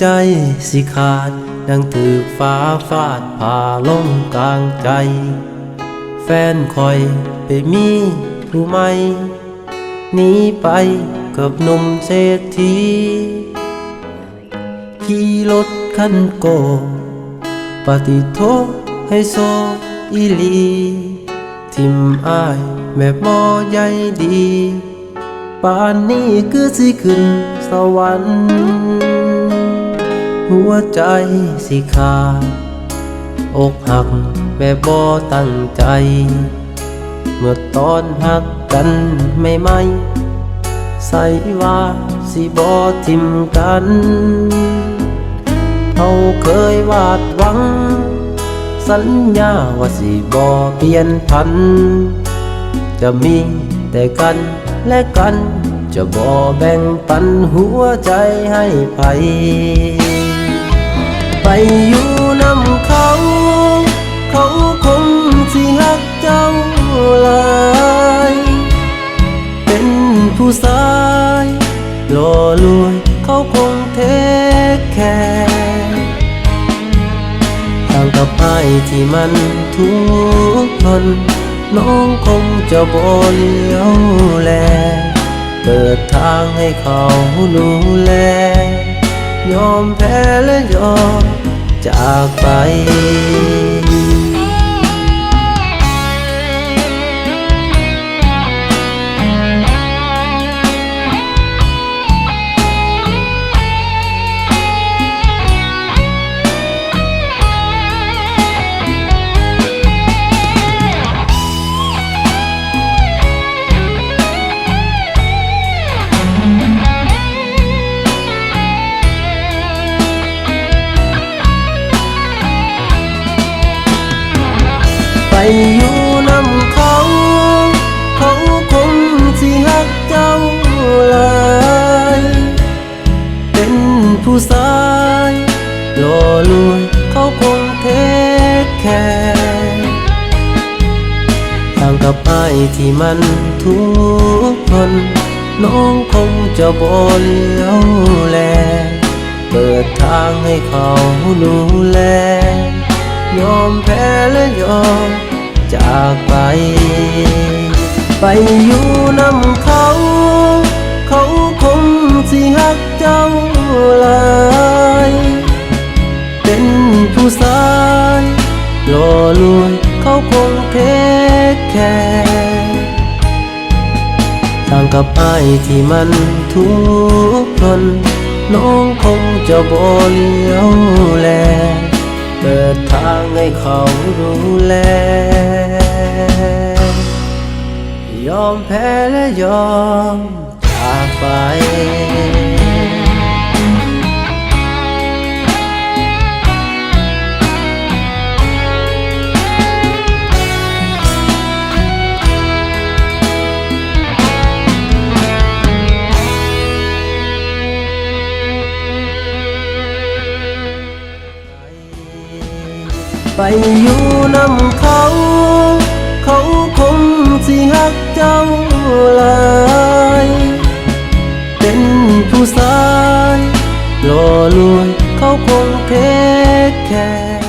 ใจสิขาดดังถูกฟ้าฟาดผ่าลงกลางใจแฟนคอยไปมีผู้ใหม่หนีไปกับหนุ่มเศรษฐีขี่รถคันโกปฏิโทษให้โซอีหลีทิมอ้ายแม่บ่ใหญ่ดีป่านนี้คือสิขึ้นสวรรค์หัวใจสิขาดอกหักแม่บ่ตั้งใจเมื่อตอนหักกันไม่ใส่ว่าสิบ่ทิมกันเขาเคยวาดหวังสัญญาว่าสิบ่เปลี่ยนพันจะมีแต่กันและกันจะบ่แบ่งปันหัวใจให้ไผไปอยู่นำเขาเขาคงสิฮักเจ้าหลายเป็นผู้ชายหล่อรวยเขาคงเทคแคร์ต่างกับอ้ายที่มันทุกข์ทนน้องคงจะบ่เลี้ยวแลเปิดทางให้เขาดูแลยอมแพ้และยอมจากไปไปอยู่นำเขาเขาคงสิฮักเจ้าหลายเป็นผู้ชายหล่อรวยเขาคงเทคแคร์ต่างกับอ้ายที่มันทุกข์ทนน้องคงจะบ่เลี้ยวแลเปิดทางให้เขาดูแลยอมแพ้และยอมจากไปไปอยู่นำเขาเขาคงสิฮักเจ้าหลายเป็นผู้ชายหล่อรวยเขาคงเทคแคร์ต่างกับอ้ายที่มันทุกข์ทนน้องคงจะบ่เลี้ยวแลเปิดทางให้เขาดูแลยอมแพ้และยอมจากไปไปอยู่นำเขาเขาคงสิฮักเจ้าหลายเป็นผู้ชายหล่อรวยเขาคงเทคแคร์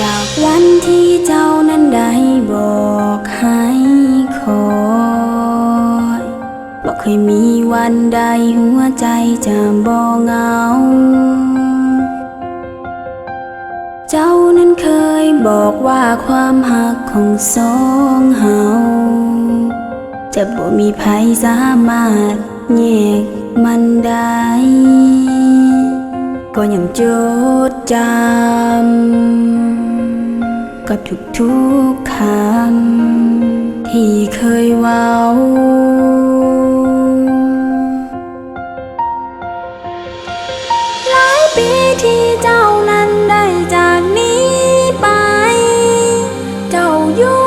จากวันที่เจ้านั้นได้บอกให้คอยบอกเคยมีวันใดหัวใจจะบ่เหงาเจ้านั้นเคยบอกว่าความหักของสองเฮาจะบ่มีใครสามารถแยกมันได้ก็ยังจดจำกับทุกๆคำที่เคยเว้าหลายปีที่เจ้านั้นได้จากนี้ไปเจ้าอยู่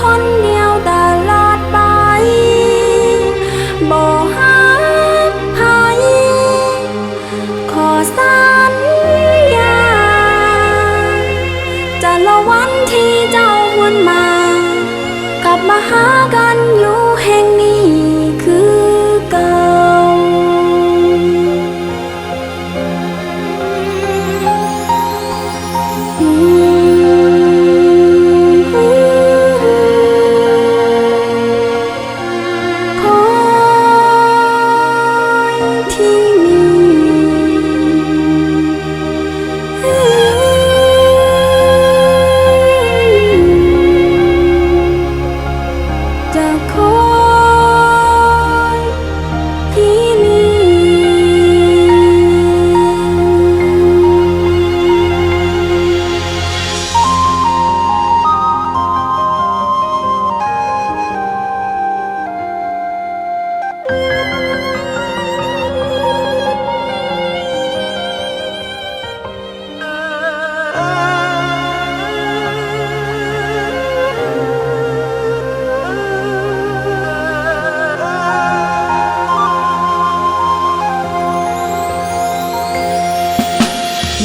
คนเดียวตลอดไปบ่ฮักไผขอสัญญาจะละวันที่เจ้าหวนมากลับมาหากันอยู่แห่งนี้คือเก่า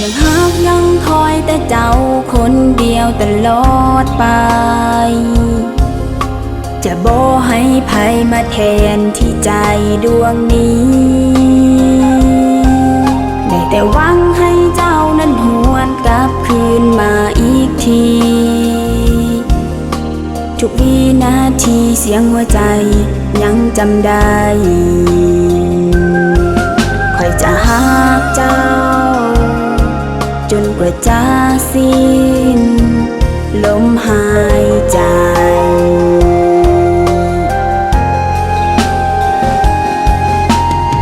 ยังฮักยังคอยแต่เจ้าคนเดียวตลอดไปจะบ่ให้ไผมาแทนที่ใจดวงนี้ได้แต่หวังให้เจ้านั้นหวนกลับคืนมาอีกทีทุกวินาทีเสียงหัวใจยังจำได้คอยจะฮักเจ้าจนกว่าจะสิ้นลมหายใจ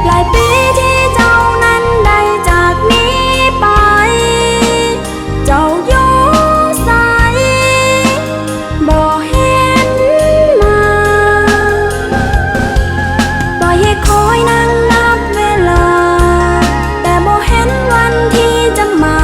หลายปีที่เจ้านั้นได้จากนี้ไปเจ้าอยู่ไสบ่เห็นมาปล่อยให้คอยนั่งนับเวลาแต่บ่เห็นวันที่จะมา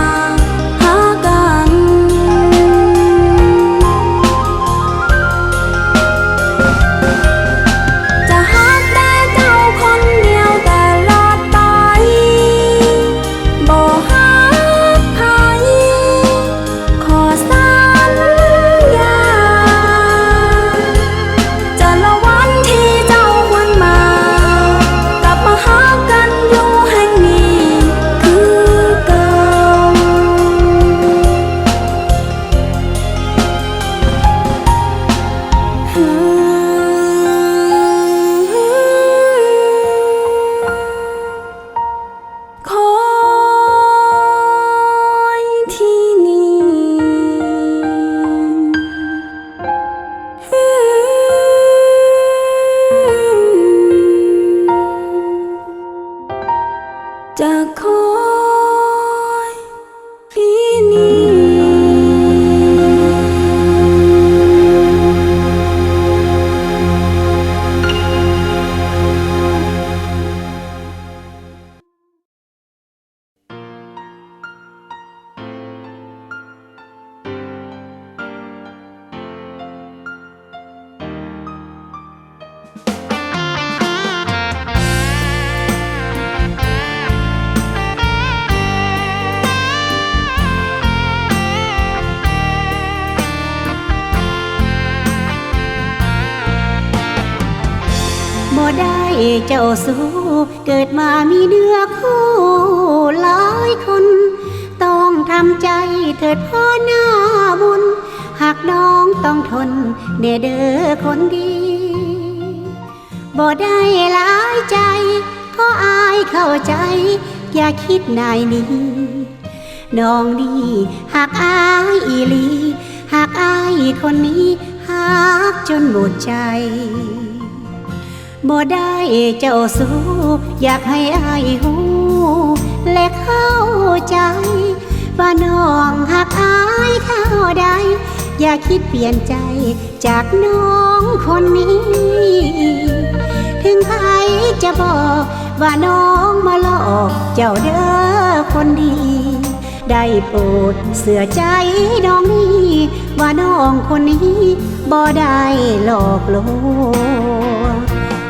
จะคอยที่นี่บ่ได้เจ้าสู้เกิดมามีเนื้อคู่หลายคนต้องทำใจเถิดพ่อหน้าบุญหากน้องต้องทนเด้อคนดีบ่ได้หลายใจเพราะอายเข้าใจอย่าคิดนายนี้น้องดีหากอายอีหลีหากอายคนนี้หากจนหมดใจบ่ได้เจ้าสู้อยากให้อายหูและเข้าใจว่าน้องหักอายเข้าใดอย่าคิดเปลี่ยนใจจากน้องคนนี้ถึงใครจะบอกว่าน้องมาหลอกเจ้าเด้อคนดี ได้โปรดเสื่อใจน้องนี้ว่าน้องคนนี้บ่ได้หลอกลวง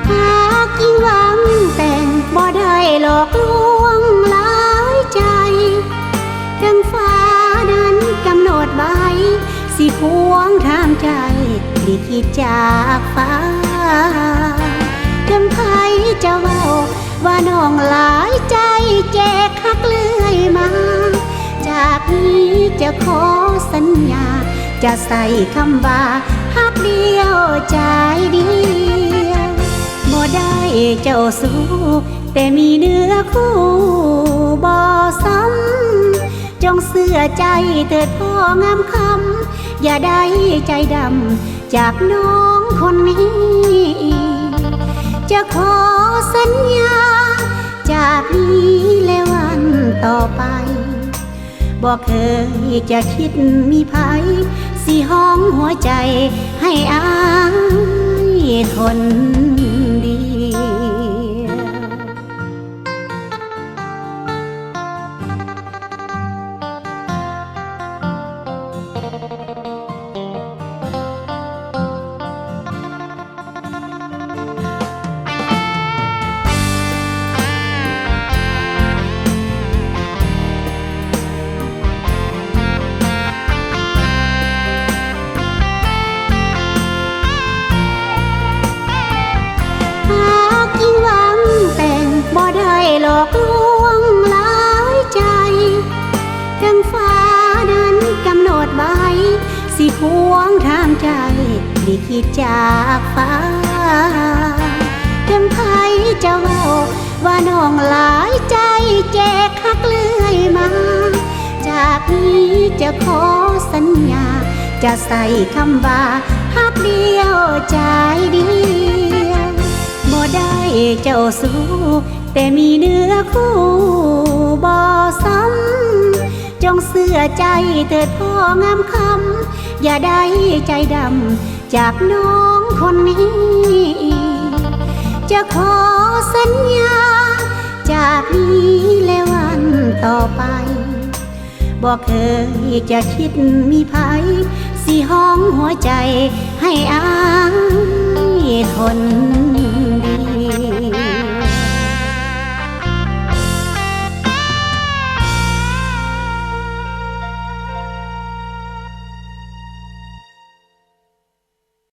หากยิ่งหวังแต่งบ่ได้หลอกลวงหลายใจถึงฟ้านั้นกำหนดไว้สิพวงทางใจลิขิตจากฟ้าถึงใครจะเว้าว่าน้องหลายใจแจกคักเลื่อยมาจากนี้จะขอสัญญาจะใส่คำว่าฮักเดียวใจเดียวบ่ได้เจ้าสู้แต่มีเนื้อคู่บ่ซ้ำจงเสื่อใจเถิดพ่องามคำอย่าได้ใจดำจากน้องคนนี้จะขอสัญญาจากนี้และวันต่อไปบอกเคยจะคิดมีภัยสิห้องหัวใจให้อายคนเดียวบ่ได้หลอกลวงหลายใจถึงฟ้านั้นกำหนดไว้สิพวงทางใจลิขิตจากฟ้าถึงใครจะเว้าว่าน้องหลายใจแจกคักเลื่อยมาจากนี้จะขอสัญญาจะใส่คำว่าฮักเดียวใจเดียวบ่ได้เจ้าสู้แต่มีเนื้อคู่บ่ซ้ำจงเสื่อใจเถิดพ่องามคำอย่าได้ใจดำจากน้องคนนี้จะขอสัญญาจากนี้และวันต่อไปบอกเคยจะคิดมีภัยสิห้องหัวใจให้อายคน